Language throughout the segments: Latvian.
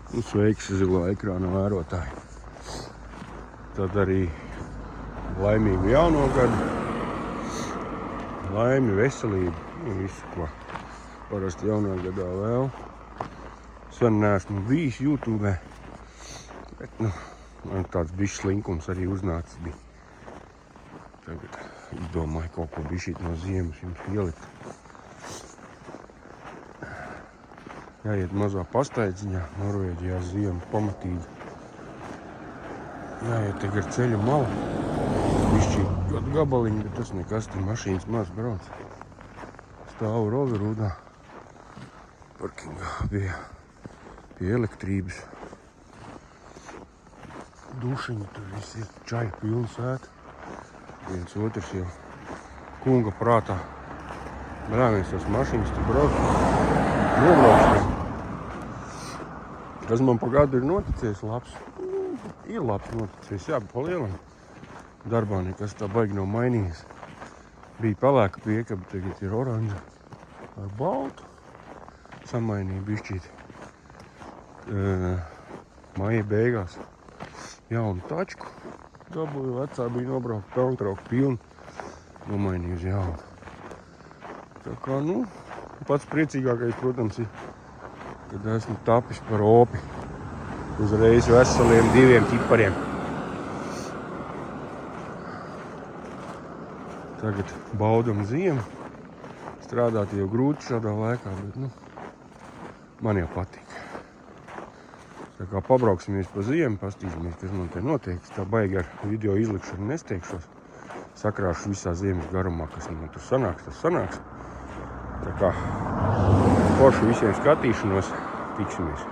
Sveiks, zilā ekrāna vērotāji. Tad arī laimīgu jauno gadu, laimi, veselību un visu, ko parasti jaunā gadā vēl. Sen neesmu bijis YouTube, bet man tāds bišķi slinkums arī uznācis bija. Tagad izdomāju kaut ko bišķīt no ziemas jums ielikt. Jāiet mazā pastaidziņā, Norvēģijā ziema pamatīgi. Jāiet tagad ceļu malu. Bišķīt kādu gabaliņu, bet tas nekas, te mašīnas maz brauc. Stāvu roverūdā. Parkingā pie elektrības. Dušiņi, tur viss ir čaļi pilns ēt. Viens otrs jau kunga prātā. Brāmies tās mašīnas, tu brauc. Nobrauc. Kas man pa gadu ir noticies labs? Ir labs noticies, jā, bet pa lielam darbā nekas tā baigi nav mainījies. Bija pelēka piekaba, tagad ir oranža ar baltu. Samainīja bišķīt. Maija beigās jaunu tačku. Dabūju, vecā bija nobraukt, pelntrauku pilnu. Nomainīju uz jaunu. Tā kā, pats priecīgākais, protams, ir, kad esmu tapis par opi. Uzreiz veseliem 2 ķipariem. Tagad baudam ziemu. Strādāt jau grūti šādā laikā, bet man jau patīk. Tā kā pabrauksimies pa ziemu, pastīsimies, kas man te notiek. Tā baigi ar video izlikšanu nesteikšos. Sakrāšu visā ziemas garumā, kas man tur sanāks, tas sanāks. Tā kā forši visiem skatīšanos, tiksimies.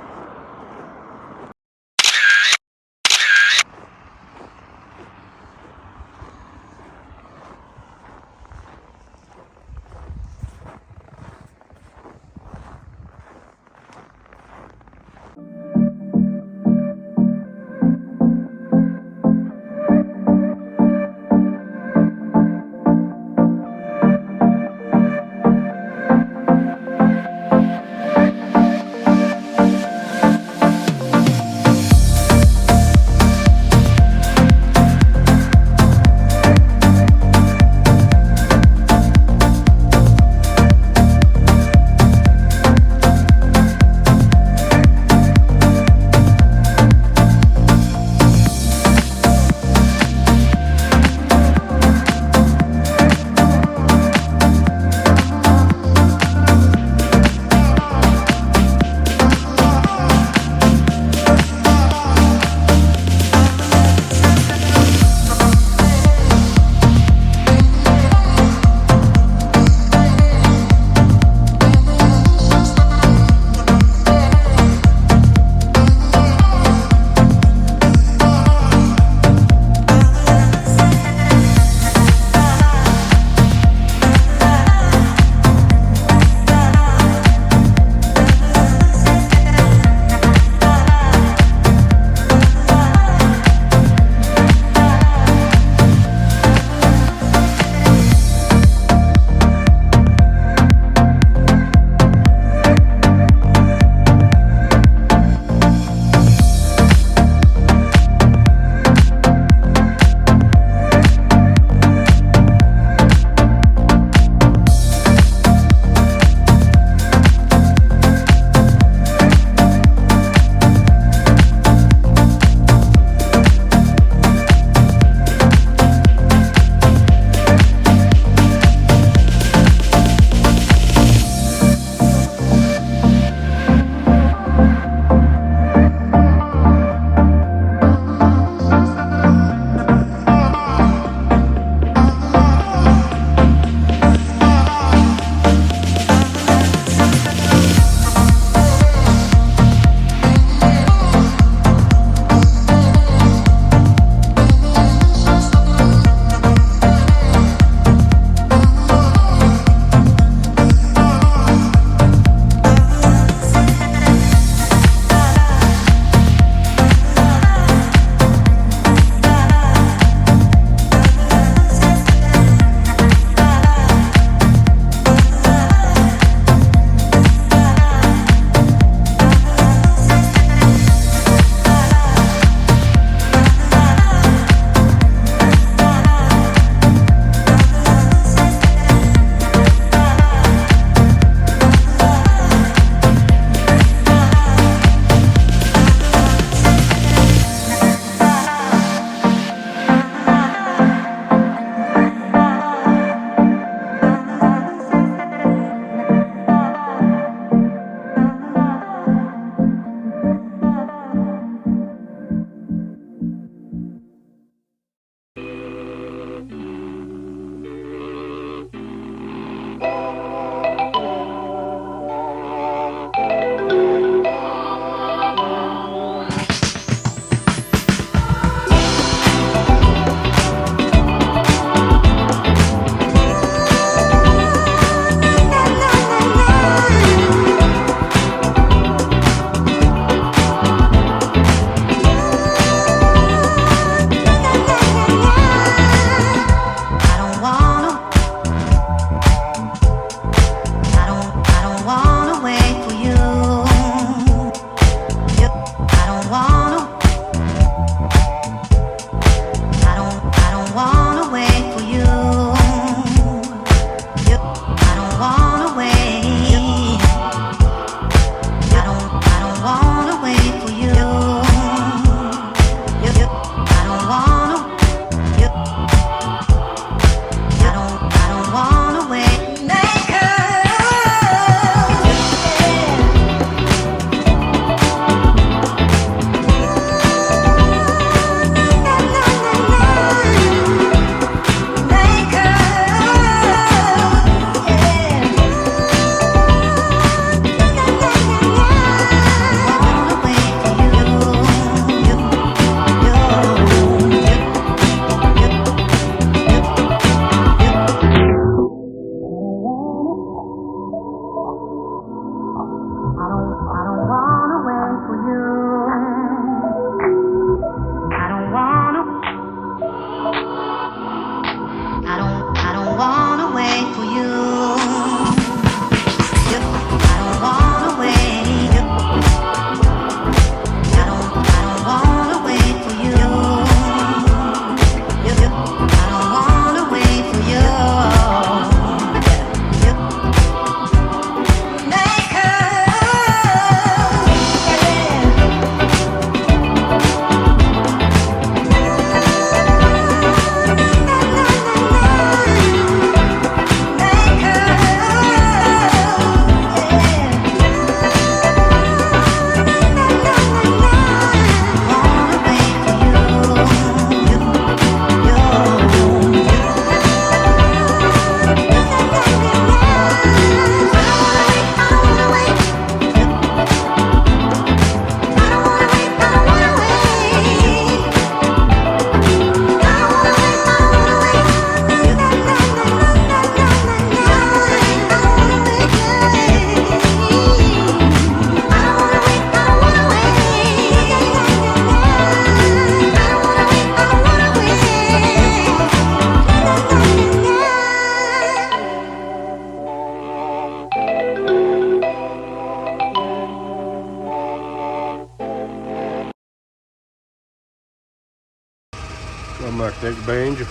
Tomēr tiek beņģu.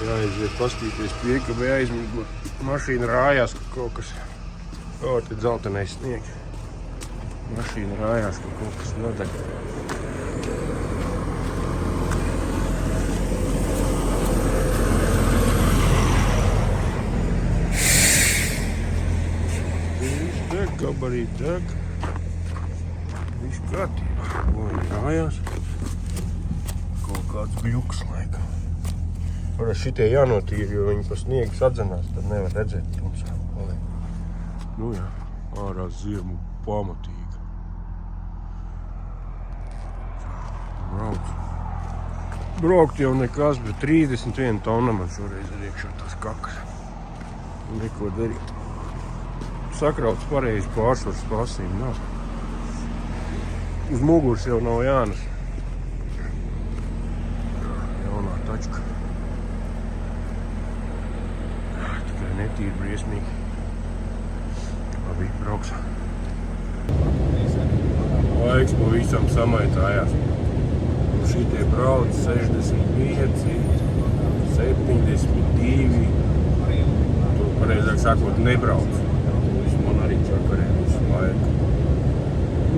Jāaiziet pastīties piekabē, aizmirgot. Mašīna rājās, ka kaut kas... O, te dzeltenais sniegs. Mašīna rājās, ka kaut kas nodeg. Viss deg, gabarīt deg. Viss kārtībā. Viņi rājās. Kaut kāds bļuks laikam. Varētu šitie jānotīra, jo viņi pa sniegu sadzenās, tad nevar redzēt tumsā. Nu jā, ārā ziemu pamatīga. Brauc. Braukt jau nekas, bet 31 tonna man šoreiz ir iekšā tās kakas. Neko darīt. Sakrauts pareizi pārsvars pasīm nav. Uz muguras jau nav jānes. Jaunā tačka. Tikai netīri briesmīgi. Labi, brauks. Laiks pavisam samaitājās. Šitie brauc 65, 72. Tu pareizāk sakot nebrauc. Man arī čakarē visu laiku.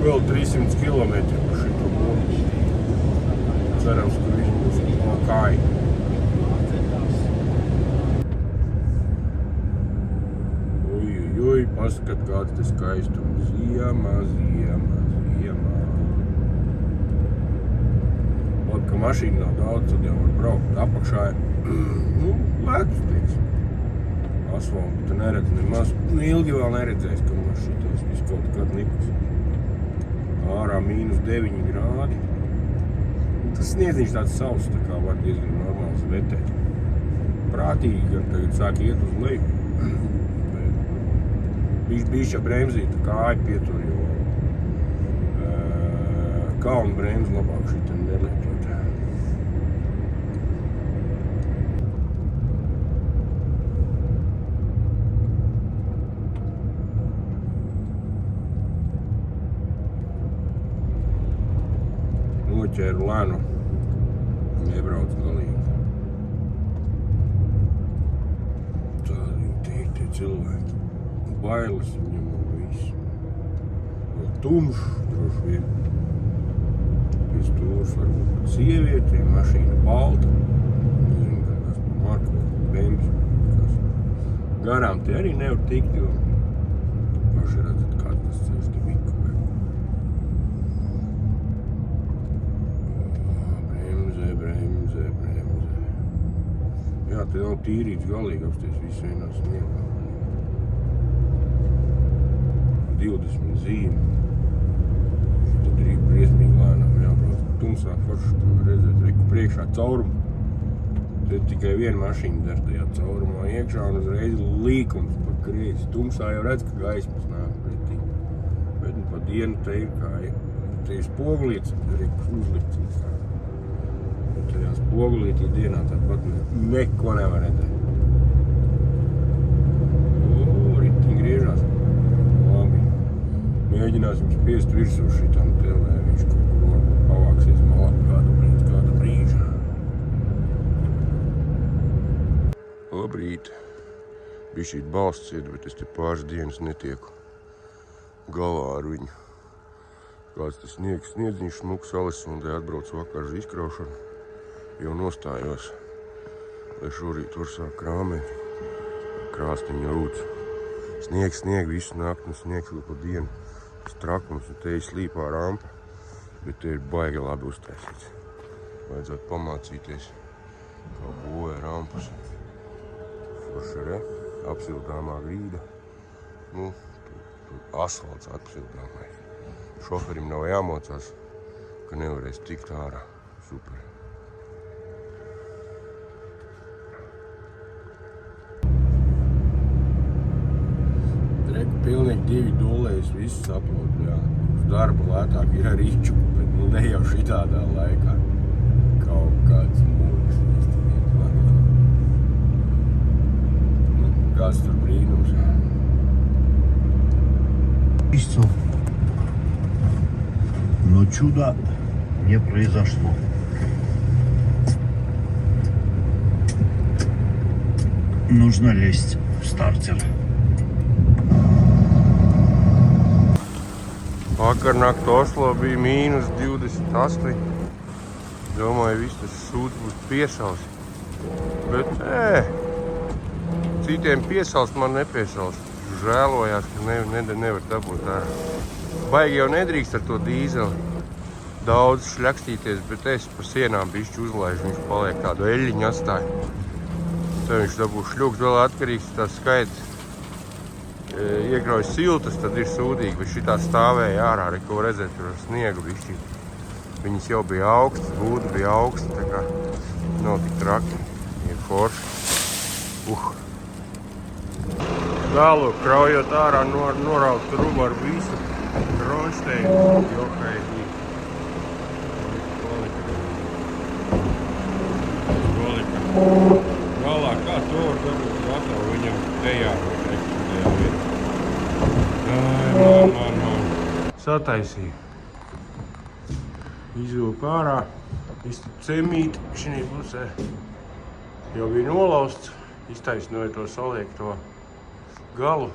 Vēl 300 kilometri par šito mūdu. Cerams, ka viņš būs kāj. Oj, paskat, kāds te skaistums. Ziemā. Labi, ka mašīna nav daudz, tad jau var braukt. Apakšā ir, ledus, teiksim. Asfaltu te neredz nemaz. Ilgi vēl neredzēs, ka mums šitos visu kaut kad nikus. Ārā -9 grādi. Tas sniedziņš tāds sauss, tā kā var diezgan normāls vetēt. Prātīgi gan tagad sāk iet uz leju. Bišķa bremzīta kāja pietur, jo kalnu bremzi labāk šitam nelietot. Noķēru lēnu, nebrauc galīgi. Tādi viņi tiek tie cilvēki. Bailes viņam un viss. Vēl tumšs droši vien. Pēc tūrs varbūt pat sievietē, mašīna balta. Nezinu, kas par marku, bemži. Garām tie arī nevar tikt, jo paši redzat, kāds tas ceļš te miku. Bremze. Jā, te nav tīrīts galīgi apsties visu vienā sniegā. 20 zīmi. Tad arī briesmīgi lēnām jābrauc. Tumsā forši to redzēt, reku priekšā caurumu. Tad tikai viena mašīna der tajā caurumā iekšā un uzreiz līkums pa kreisi. Tumsā jau redz, ka gaismas nāk pretī. Bet pa dienu te ir kā, te ir spoglīts, reku uzlikts. Tajā spoglītī dienā tāpat neko nevar redzēt. Ritiņi griežās. Labi. Mēģināsim spiest virsū šitam te, lai viņš kaut kur varbūt pavāksies malā kādu brīžu. Labrīt. Bišķīt balsts iet, bet es te pāris dienas netieku galā ar viņu. Kāds tas sniedziņš smuks salis un te atbrauc vakar uz izkraušanu. Jau nostājos, lai šorīt var sāk krāmēt. Krāstiņa rūts. Sniegs, visu nakti un sniegs vēl pa dienu. Trakums, un te ir slīpā rampa, bet te ir baigi labi uztaisīts. Vajadzētu pamācīties, kā būvē rampas. Forši, re? Apsildāmā grīda. Nu, tur asfalts apsildāmais. Šoferim nav jāmocās, ka nevarēs tikt ārā. Super. Pilnīgi 2 dolējas, viss saprot, jā. Uz darba lētāk ir arī rīču, bet nu ne jau šitādā laikā. Kaut kāds mūžs īstenībā. Nu, kāds tur brīnums. Но чуда не произошло. нужно лезть в стартер. Vakarnakt Oslo bija mīnus 28. Domāju, viss tas sūds būs piesals. Bet, citiem piesals, man nepiesals. Žēlojās, ka nevar dabūt ārā. Baigi jau nedrīkst ar to dīzeli daudz šļakstīties, bet es pa sienām bišķi uzlaižu, viņš paliek tādu eļļiņu atstāja. Tad viņš dabūs šļūks, vēl atkarīgs tās skaits. Iekraujas siltas, tad ir sūdīgi, bet šitā stāvēja ārā, arī ko redzēt, tur ar sniegu bišķi. Viņas jau bija augstas, būda bija augsta, tā kā nav tik traki, ir forši. Galu kraujot ārā, noraut rubu ar visu kronšteinu, jokai. Galā, kā to var dabūt gatavu viņam tejā vai teiktu tajā vietā. Man. Sataisīju. Izvilku ārā, iztapu cemīti šī pusē. Jau bija nolausts, iztaisnoju to saliekto galu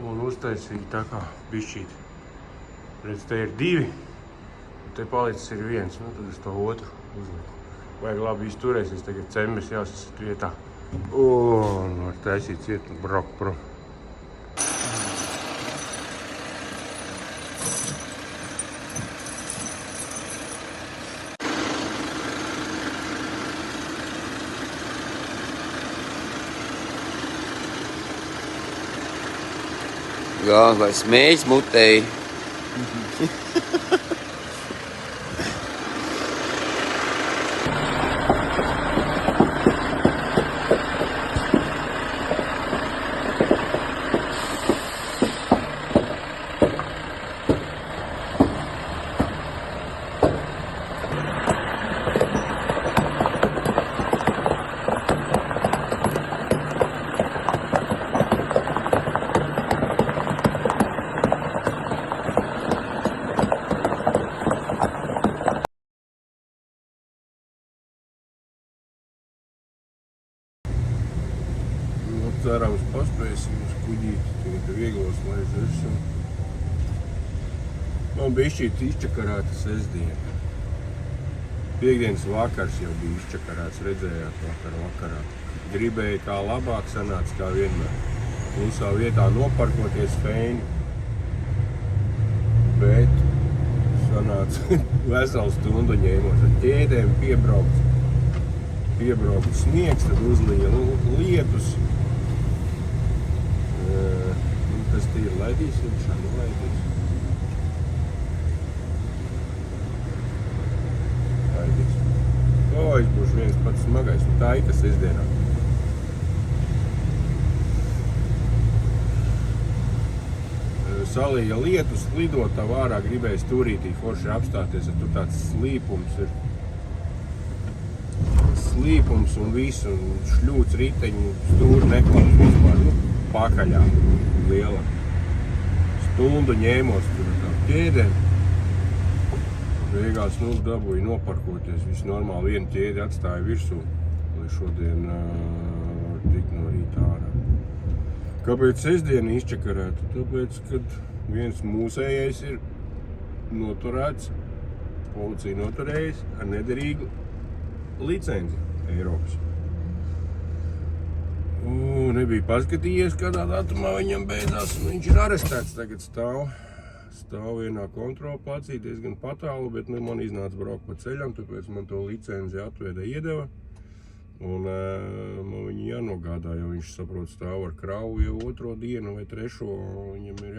un uztaisīju tā kā bišķīt. Redz, te ir 2, te palicis ir 1, nu tad es to otru uzliku. Vajag labi izturēsies, tagad cemes jāsasat vietā. Un var taisīt ciet un braukt prom. Jā, vai smējas mutei. Cerams, paspēsim uz kuģīti, tagad vieglos laiž virsū. Man bišķīt izčakarēta sestdiena. Piektdienas vakars jau bija izčakarēts, redzējāt vakarā. Gribēju kā labāk sanāca kā vienmēr. Klusā vietā noparkoties feini. Bet sanāca veselu stundu ņēmos ar ķēdēm, piebraukt sniegs, tad uzlīja lietus. Tas tīri laidīs, iekšā nelaidīs. Laidīs. Es būšu viens pats smagais, un tā ir tas sestdienā. Salīja lietus, lidot tā vārā, gribēja stūrītī forši apstāties, tur tāds slīpums ir. Slīpums un viss, un šļūts riteņu stūri neklāts vispār, pakaļā liela. Stundu ņēmos tur ar tām ķēdēm. Beigās dabūju noparkoties, viss normāli vienu ķēdi atstāja virsū, lai šodien var tikt no rīta ārā. Kāpēc sestdiena izčakarēta? Tāpēc, kad viens mūsējais ir noturēts, policija noturējis ar nederīgu licenci Eiropas. Nebija paskatījies, kādā datumā viņam beidzās, un viņš ir arestēts. Tagad stāv vienā kontrolplacī, diezgan patālu, bet man iznāca braukt pa ceļam, tāpēc man to licenci atveda iedeva. Un man viņu jānogādā, jo viņš saprot stāv ar kravu jau 2. dienu vai 3. Viņam ir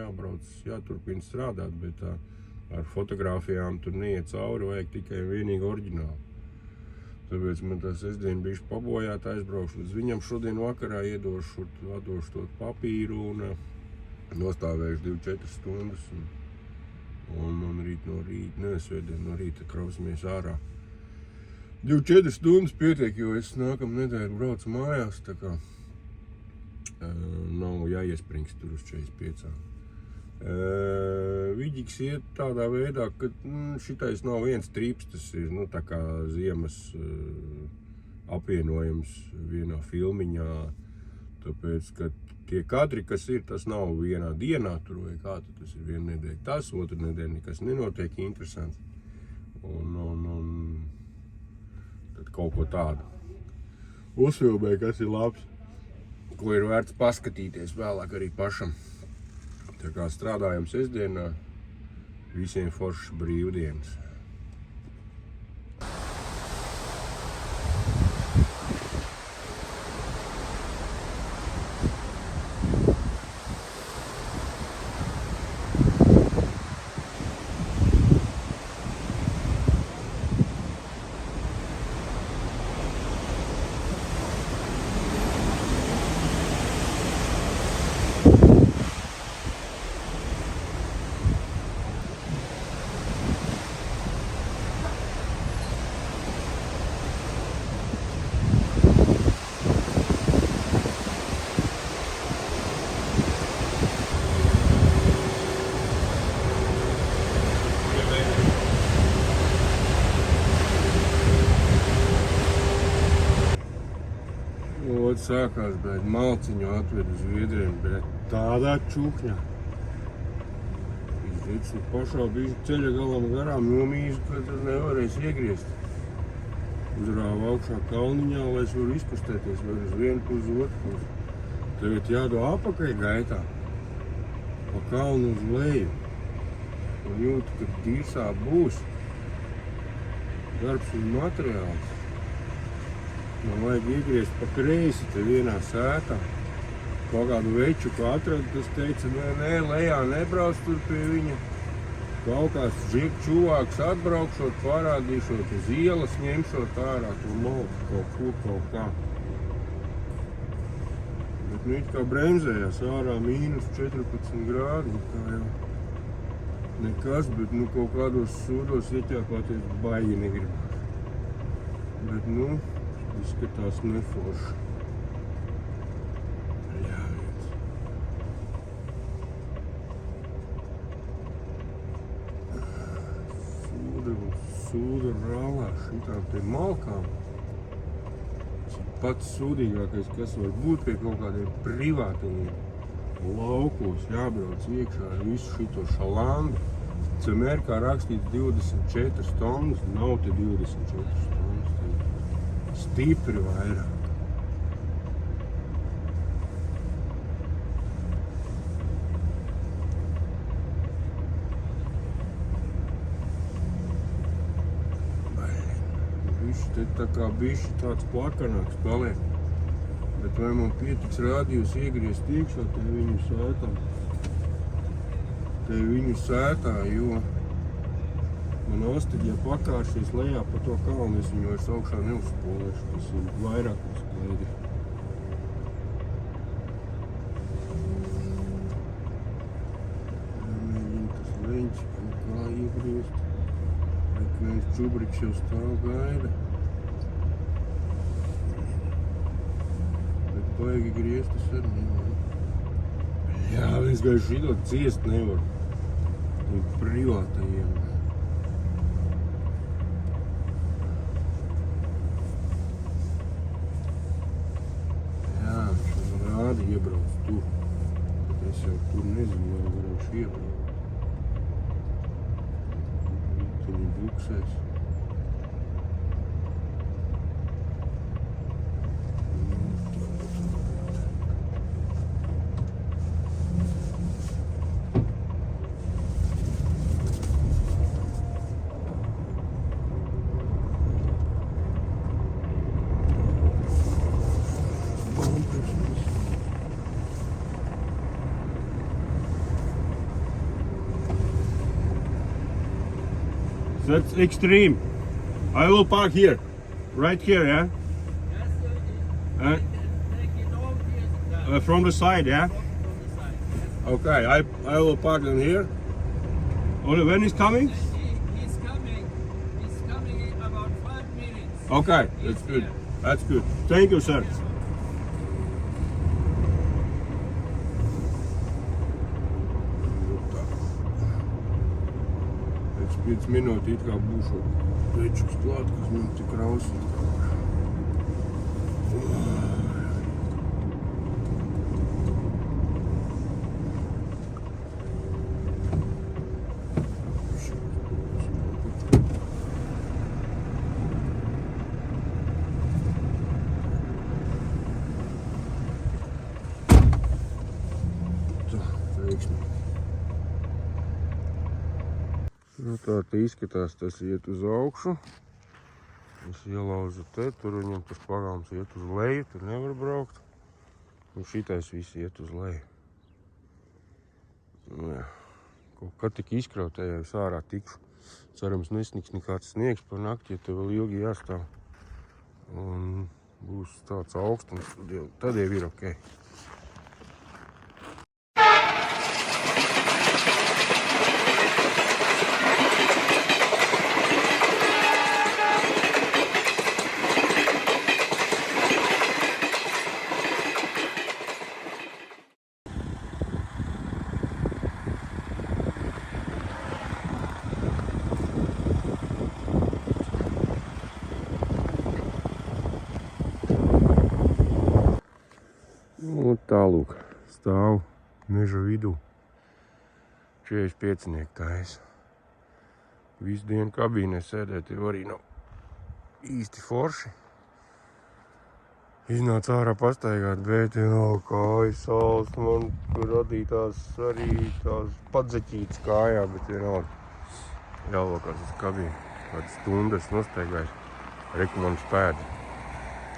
jāturpina strādāt, bet ar fotogrāfijām tur neiet cauri, vajag tikai vienīgi oriģinālu. Tāpēc man tā sestdiena bišķi pabojāta, aizbraukšu līdz viņam šodien vakarā, atdošu to papīru un nostāvēšu 2-4 stundas. Un man svētdien no rīta krausimies ārā. 2-4 stundas pietiek, jo es nākamā nedēļa braucu mājās, tā kā nav jāiespringst tur uz 45. Viģiks iet tādā veidā, ka šitais nav viens trips, tas ir tā kā ziemas apvienojums vienā filmiņā. Tāpēc, ka tie kadri, kas ir, tas nav vienā dienā tur vai kā, tad tas ir viena nedēļa tas, otru nedēļu nekas nenotiek interesants. Un tad kaut ko tādu uzfilmē, kas ir labs, ko ir vērts paskatīties vēlāk arī pašam. Tā kā strādājam sestdienā, visiem foršas brīvdienas. Sākās, bet malciņu atved uz Viedriem, bet tādā čukņā. Izrīts un pašā bija ceļa galam garām nomīzu, ka tur nevarēs iegriezt. Uzrāva augšā kalniņā, lai es varu izkustēties vai uz vienu pusi, uz otru pusi. Tagad jādo apakai gaitā, pa kalnu uz leju. Un jūtu, ka tīrsā būs darbs un materiāls. Man vajag iegriezt pa kreisi te vienā sētā. Kaut kādu veču, ko atradu, tas teica, nē, lejā nebrauc tur pie viņa. Kaut kāds čuvāks atbraukšot, parādīšot uz ielas, ņemšot ārā to malku, kaut kā. Bet nu it kā bremzējās ārā mīnus 14 grādi, kā jau nekas, bet nu kaut kādos sūdos ieķēpāties baigi negribās. Bet nu, izskatās neforši. Jāviens. Sūda rālā šitām te malkām. Tas ir pats sūdīgākais, kas var būt pie kaut kādiem privātajiem laukos. Jābrauc iekšā ar visu šito šalandu. CMR kā rakstīts 24 stundas, nav te 24 stundas. Stipri vairāk. Bišķi te tā kā bišķi tāds plakanāks paliek. Bet vai man pietiks rādījus iegriezt iekšā te viņu sētā, jo man ostiģi, ja pakāršies lejā pa to kalnu, es viņu vairs augšā neuzspolēšu, tas ir vairāk uz klēdi. Mēģina tas leņķis kaut kā iegriezt. Bet viens čubriks jau stāv gaida. Bet baigi griezt es arī nevaru. Jā, viens gai šito ciest nevar. Privātajiem. Iebrauc tur. Es jau tur nezinu, vai varēšu iebraukt. Viņi buksēs. That's extreme. I will park here. Right here, yeah? Yes, sir. Take it off here. From the side, yeah? From the side. Yes. Okay, I will park in here. Only when he's coming? He's coming. He's coming in about 5 minutes. Okay, that's good. That's good. Thank you, sir. Pēc 5 minūtes it kā būšu večus klāt, kas man tik rausīt. Nu, tā izskatās, tas iet uz augšu. Es ielauzu te, tur viņam tas pagalms iet uz leju, tur nevar braukt. Un šitais viss iet uz leju. Nu, jā. Kaut kā tik izkrautējā es ārā tikšu. Cerams, nesniks nekāds sniegs par nakti, ja te vēl ilgi jāstāv. Un būs tāds augstums, tad jau ir ok. Nu, tālūk, stāv meža vidū. 45 taisa. Visu dienu kabīnē sēdēt jau arī nav īsti forši. Iznāc ārā pastaigāt, bet jau kājas saules man radītās arī tās padzeķītas kājā, bet vienalga jālokās uz kabīnu. Kādas stundas nostaigājis, rekomandas pēdi.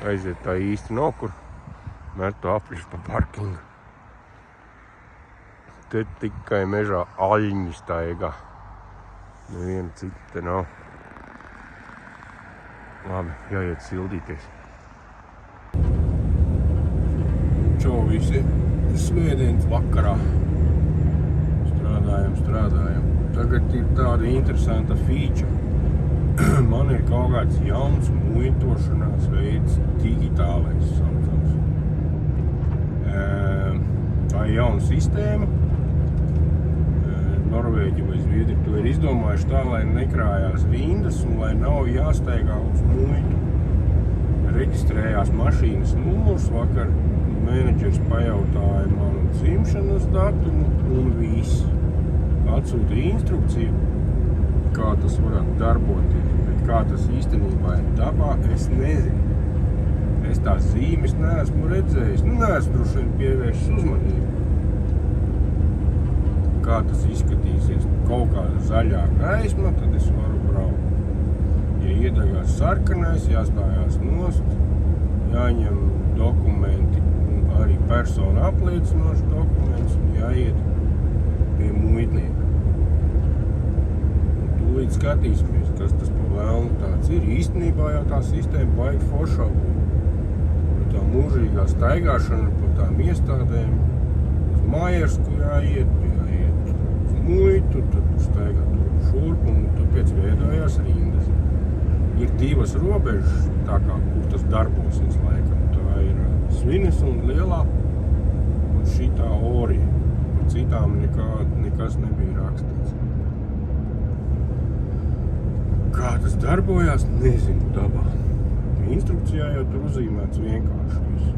Aiziet tā īsti nav kur. Metu apļus pa parkingu. Te tikai mežā aļņi staigā. Neviena cita te nav. Labi, jāiet sildīties. Čau visi, svētdienas vakarā. Strādājam. Tagad ir tāda interesanta feature. Man ir kaut kāds jauns muitošanās veids, digitālais saucams. Tā ir jauna sistēma. Norvēģi vai Zviedri to ir izdomājuši tā, lai nekrājās rindas un lai nav jāsteigā uz muitu. Reģistrējās mašīnas numurs, vakar menedžers pajautāja manu dzimšanas datumu un viss. Atsūtīja instrukciju, kā tas varētu darboties, bet kā tas īstenībā ir dabā, es nezinu. Es tās zīmes neesmu redzējis, neesmu droši vien pievēršis uzmanību. Kā tas izskatīsies, kaut kāda zaļā gaisma, tad es varu braukt. Ja iedegās sarkanais, jāstājās nost, jāņem dokumenti, arī persona apliecinoši dokuments un jāiet pie muitnieka. Tūlīt skatīsimies, kas tas pa vēlnu tāds ir. Īstenībā jau tā sistēma baigi foršā būtu. Tā mūžīgā staigāšana pa tām iestādēm, uz Majersku jāiet uz muitu, tad staigā tur šurp un tāpēc veidojās rindas. Ir divas robežas, tā kā, kur tas darbosies laikam. Tā ir Svines un Lielā un šitā Orija. Par citām nekas nebija rakstīts. Kā tas darbojās, nezinu dabā. Instrukcijā jau tur uzzīmēts vienkārši visu.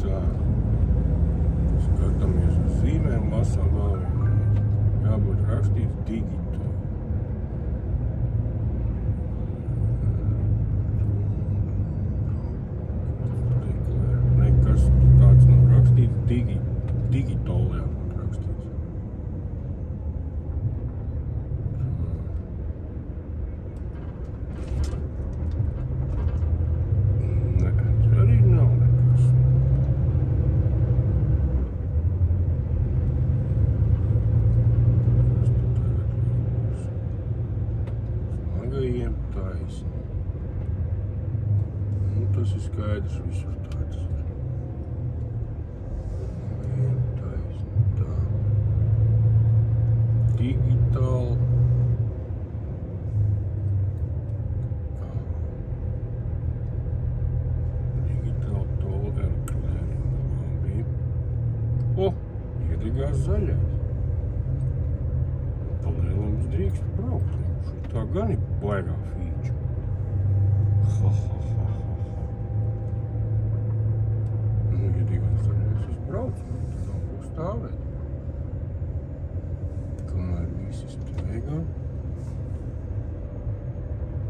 Tā. Skatāmies uz zīmēm, lasām vēl vienreiz. Jābūt rakstīts digitāli. Nekas tāds nav rakstīts, digitāli jābūt rakstīts. Tas ir skaidrs, visur tāds ir. Tā. Digitāli. Digitāli tolu erklēri. Iedegās zaļais. Palielam drīkst braukt. Tā gan ir baigā feature. Brauc, tad nav ko stāvēt. Kamēr visi steigā.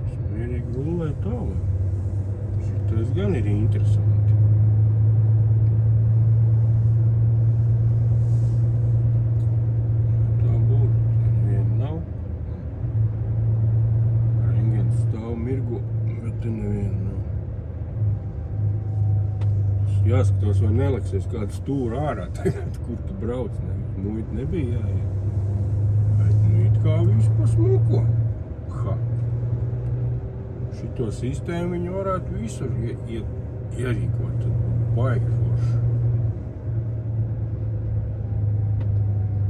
Es mierīgi gulēju tālāk. Šitais gan ir interesanti. Tā būtu. jāskatās, vai neliksies kādu stūru ārā tagad, kur tu brauc. Muita nebija jāiet. Bet it kā viss pa smuko. Ha. Šito sistēmu viņi varētu visur ierīkot. Tad baigi forši.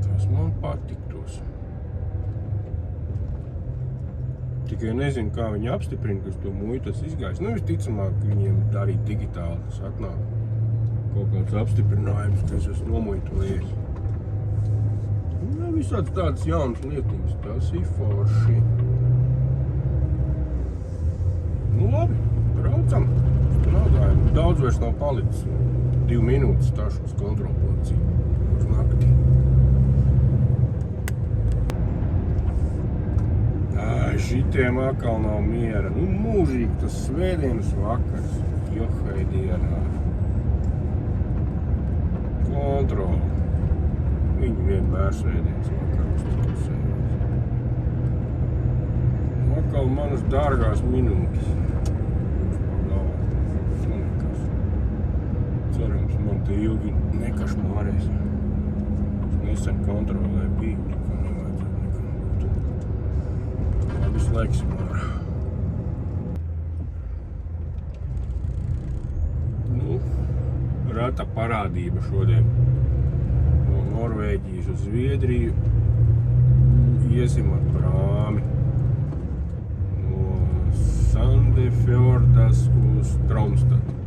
Tas man patiktos. Tikai nezinu, kā viņi apstiprina, kas to muitas izgājis. Visticamāk, viņiem darīt digitāli tas atnāk. Kaut kāds apstiprinājums, ka es esmu nomuitojies. Visāds tādas jaunas lietiņas. Tas ir forši. Labi, braucam. Strādājam. Daudz vairs nav palicis. 2 minūtes stāšu uz kontrolpoliciju. Uz naktī. Šitiem atkal nav miera. Mūžīgi tas svētdienas vakars. Johai dienā. Kontroli. Viņi vienmēr svētdienas vakaros tikosējās. Atkal manas dārgās minūtes. Cerams, man te ilgi nekašmārēs. Es nesen kontrolēju biju, nekā nevajadzētu nekam būt. Labi, slēgsim ārā. Rata parādība šodien. No Norvēģijas uz Zviedriju iesim ar prāmi. No Sandefjordas uz Tromstadu.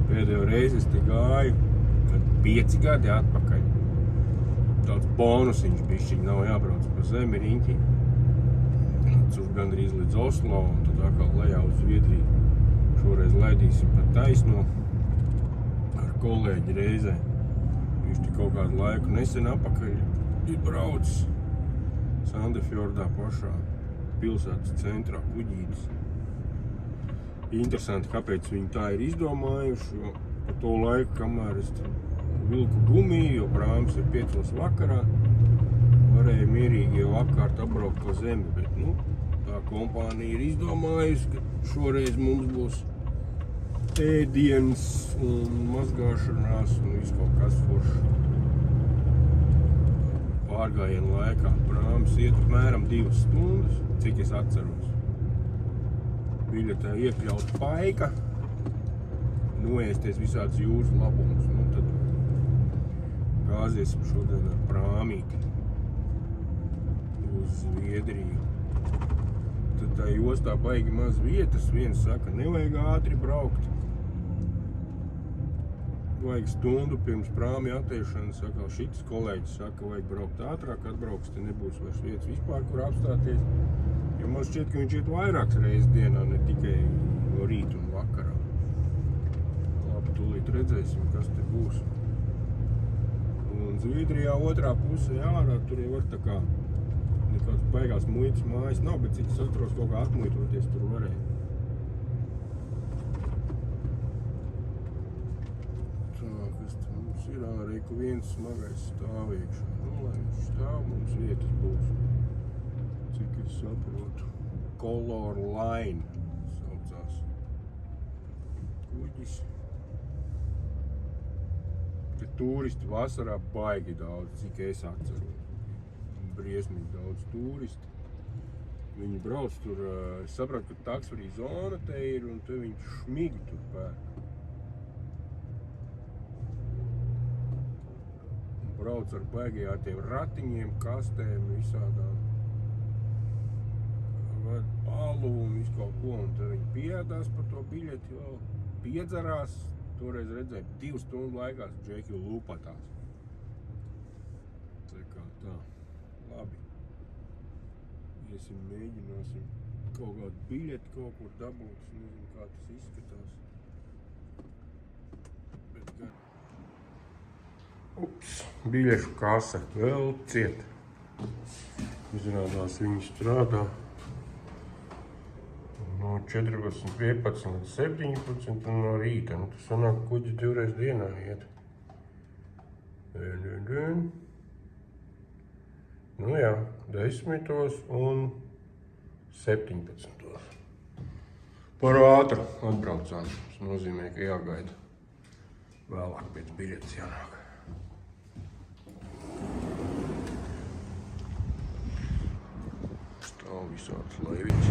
Pēdējo reizi es te gāju 5 gadi atpakaļ. Tāds bonusiņš bišķiņ nav jābrauc pa zemi riņķi. Uz gandrīz līdz Oslo un tad atkal lejā uz Zviedriju. Šoreiz laidīsim pa taisno ar kolēģi reizē. Viņš te kaut kādu laiku nesen apakaļ ir braucis Sandefjordā pašā pilsētas centrā kuģītis. Interesanti, kāpēc viņi tā ir izdomājuši, jo par to laiku, kamēr es vilku gumiju, jo prāms ir 5 vakarā, varēja mierīgi jau apkārt apbraukt pa zemi, bet, tā kompānija ir izdomājusi, ka šoreiz mums būs ēdiens un mazgāšanās un viss kaut kas foršs. Pārgājienu laikā prāms iet apmēram 2 stundas, cik es atceros. Biļetē iekļaut paika, noēsties visāds jūras labumus, tad gāziesim šodien ar prāmīti uz Zviedriju. Tad tā jostā baigi maz vietas, viens saka, nevajag ātri braukt. Vajag stundu pirms prāmi attiešanas, saka, šitas kolēģis saka, vajag braukt ātrāk, atbrauks, te nebūs vairs vietas vispār, kur apstāties. Jo man šķiet, ka viņš iet vairākas reizes dienā, ne tikai no rīta un vakarā. Labi, tūlīt redzēsim, kas te būs. Un Zviedrijā otrā pusē ārā, tur jau var tā kā nekāds baigās muitas mājas nav, bet cik es atceros, kaut kā atmuitoties tur varēja. Tā, kas te mums ir ārā, ka viens smagais stāv iekšā. Lai viņš stāv, mums vietas būs. Cik es saprotu. Color Line saucās kuģis. Te turisti vasarā baigi daudz, cik es atceros. Briesmīgi daudz turisti. Viņi brauc tur, es sapratu, ka tax-free zona te ir un te viņi šmigi tur pērk. Brauc ar baigajā tiem ratiņiem, kastēm, visādām. Alu un visu kaut ko, un tad viņi pieēdās par to biļeti vēl, piedzarās, toreiz redzēju, 2 stundu laikā džeki lūpatās. Tā kā tā, labi. Iesim, mēģināsim kaut kādu biļeti kaut kur dabūt, es nezinu, kā tas izskatās. Bet gan... Ups, biļešu kasa vēl ciet. Izrādās viņi strādā. No 14, 15 līdz 17 un no rīta. Tas sanāk kuģis 2 reizes dienā iet. Jā, 10 un 17. Par ātru atbraucām. Tas nozīmē, ka jāgaida Vēlāk pēc biļetes jānāk. Stāv visādas laiviņas.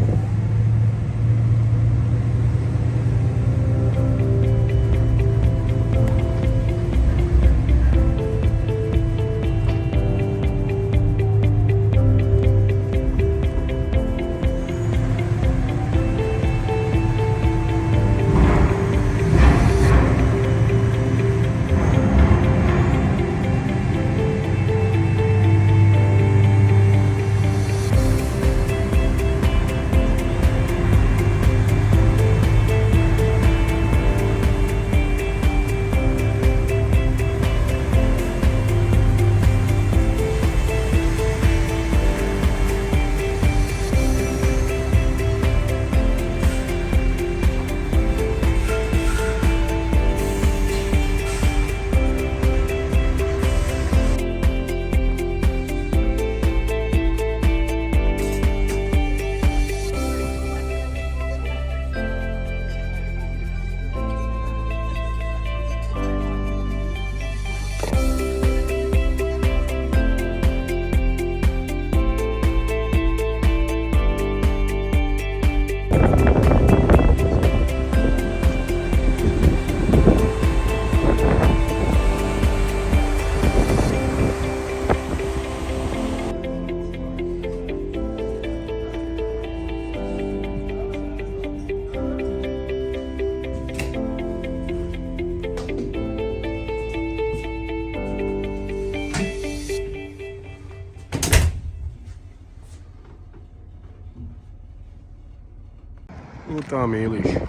Nu tā, mīlīši.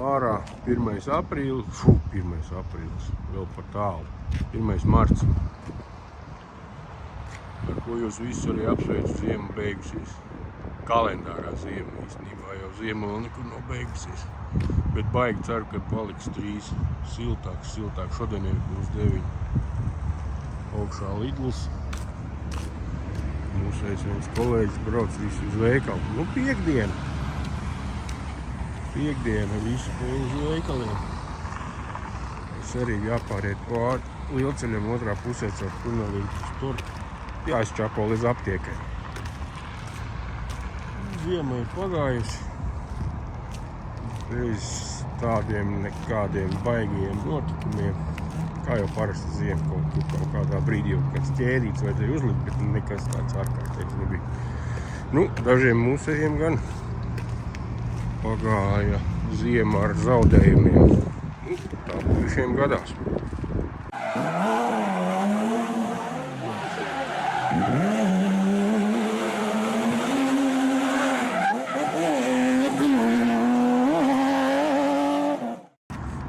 Ārā 1. aprīlis, 1. aprīlis, vēl par tālu. 1. marts. Ar ko jūs visu arī apsveicu, ziema beigusies. Kalendārā ziema īstenībā jau ziema vēl nekur nav beigusies. Bet baigi ceru, ka paliks drīz siltāk. Šodien ir +9. Augšā Lidls. Mūsējais viens kolēģis brauc visu uz veikalu. Nu, piekdiena. Piekdiena visu uz veikaliem. Es arī jāpāriet pāri lielceļam otrā pusē caur tunelīti. Tur jāizčapo līdz aptiekai. Ziema ir pagājusi. Bez tādiem nekādiem baigiem notikumiem. Kā jau parasti ziema kaut kādā brīdī jau kāds ķēdīts vajadzēja uzlikt, bet nekas tāds ārkārtējs nebija. Nu, dažiem mūsējiem gan pagāja ziema ar zaudējumiem. Nu, tā puišiem gadās.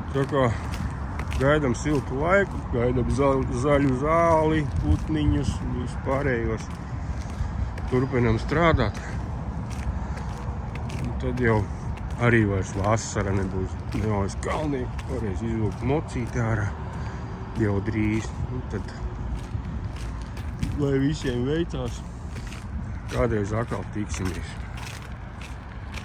Tā kā gaidām siltu laiku, gaidām zaļu zāli, putniņus un vispārējos. Turpinām strādāt. Un tad jau arī vairs vasara nebūs. Nevajag kalnī, varēs izvilkt mocīti ārā jau drīz. Un tad, lai visiem veicās, kādreiz atkal tiksimies.